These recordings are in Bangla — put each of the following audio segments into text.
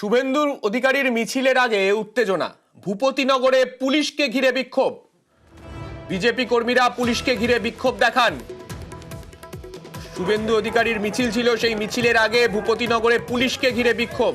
শুভেন্দু অধিকারীর মিছিলের আগে উত্তেজনা, ভূপতিনগরে পুলিশকে ঘিরে বিক্ষোভ। বিজেপি কর্মীরা পুলিশকে ঘিরে বিক্ষোভ দেখান। শুভেন্দু অধিকারীর মিছিল ছিল, সেই মিছিলের আগে ভূপতিনগরে পুলিশকে ঘিরে বিক্ষোভ।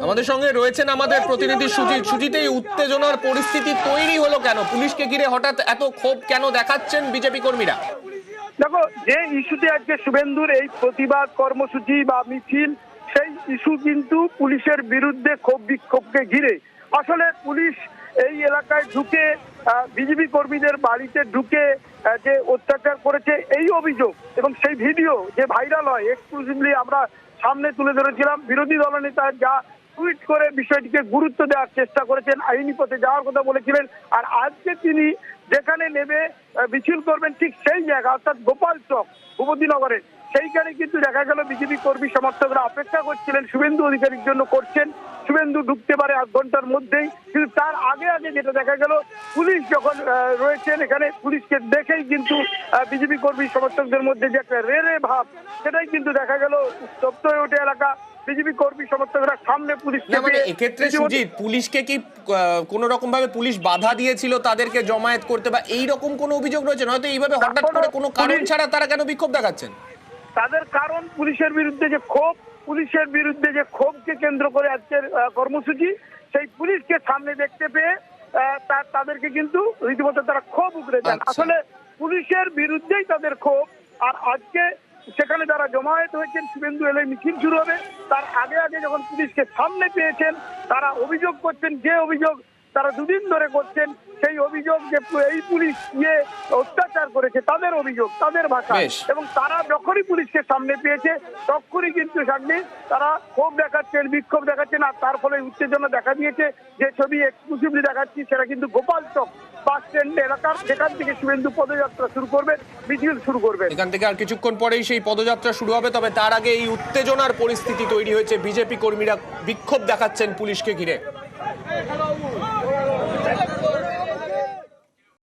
আমাদের সঙ্গে রয়েছেন আমাদের প্রতিনিধি সুজিত। সুজিত, এই উত্তেজনার পরিস্থিতি তৈরি হলো কেন? পুলিশকে ঘিরে হঠাৎ এত ক্ষোভ কেন দেখাচ্ছেন বিজেপি কর্মীরা? দেখো, যে ইস্যুতে আজকে শুভেন্দুর এই প্রতিবাদ কর্মসূচি বা মিছিল, সেই ইস্যু কিন্তু পুলিশের বিরুদ্ধে ক্ষোভ বিক্ষোভকে ঘিরে। আসলে পুলিশ এই এলাকায় ঢুকে বিজেপি কর্মীদের বাড়িতে ঢুকে যে অত্যাচার করেছে, এই অভিযোগ এবং সেই ভিডিও যে ভাইরাল হয়, এক্সক্লুসিভলি আমরা সামনে তুলে ধরেছিলাম। বিরোধী দলনেতা যা টুইট করে বিষয়টিকে গুরুত্ব দেওয়ার চেষ্টা করেছেন, আইনি পথে যাওয়ার কথা বলেছিলেন। আর আজকে তিনি যেখানে নেমে মিছিল করবেন, ঠিক সেই জায়গা অর্থাৎ গোপাল চক ভূপতিনগরে, সেইখানে কিন্তু দেখা গেল বিজেপি কর্মী সমর্থকরা অপেক্ষা করছিলেন, শুভেন্দু অধিকারীর জন্য করছেন। শুভেন্দু ঢুকতে পারে আধ ঘন্টার মধ্যেই, কিন্তু তার আগে আগে যেটা দেখা গেল, পুলিশ যখন রয়েছেন এখানে, পুলিশকে দেখেই কিন্তু বিজেপি কর্মী সমর্থকদের মধ্যে যে একটা রে ভাব, সেটাই কিন্তু দেখা গেল উত্তপ্ত হয়ে ওঠে এলাকা। বিজেপি কর্মী সমর্থকরা সামনে পুলিশ, মানে এক্ষেত্রে সুজিত, পুলিশকে কি কোন রকম ভাবে পুলিশ বাধা দিয়েছিল তাদেরকে জমায়েত করতে, বা এইরকম কোনো অভিযোগ রয়েছে? নয়তো এইভাবে হঠাৎ করে কোনো কারণ ছাড়া তারা কেন বিক্ষোভ দেখাচ্ছেন? তাদের কারণ পুলিশের বিরুদ্ধে যে ক্ষোভ, পুলিশের বিরুদ্ধে যে ক্ষোভকে কেন্দ্র করে আজকের কর্মসূচি, সেই পুলিশকে সামনে দেখতে পেয়ে তাদেরকে কিন্তু রীতিমতো তারা ক্ষোভ উগড়ে দেন। আসলে পুলিশের বিরুদ্ধেই তাদের ক্ষোভ। আর আজকে সেখানে যারা জমায়েত হয়েছেন, শুভেন্দু এলে মিছিল শুরু হবে, তার আগে আগে যখন পুলিশকে সামনে পেয়েছেন, তারা অভিযোগ করছেন, যে অভিযোগ তারা দুদিন ধরে করছেন, সেই অভিযোগ যে এই পুলিশ নিয়ে অত্যাচার করেছে, তাদের অভিযোগ, তাদের ভাষা। এবং তারা যখনই পুলিশকে সামনে পেয়েছে, তখনই কিন্তু সামনে তারা ক্ষোভ দেখাচ্ছেন, বিক্ষোভ দেখাচ্ছেন। আর তার ফলে উত্তেজনা দেখা দিয়েছে। যে ছবি এক্সক্লুসিভলি দেখাচ্ছি, সেটা কিন্তু গোপাল চক বাস স্ট্যান্ড এলাকার, যেখান থেকে শুভেন্দু পদযাত্রা শুরু করবেন, মিছিল শুরু করবেন। এখান থেকে আর কিছুক্ষণ পরেই সেই পদযাত্রা শুরু হবে। তবে তার আগে এই উত্তেজনার পরিস্থিতি তৈরি হয়েছে, বিজেপি কর্মীরা বিক্ষোভ দেখাচ্ছেন পুলিশকে ঘিরে।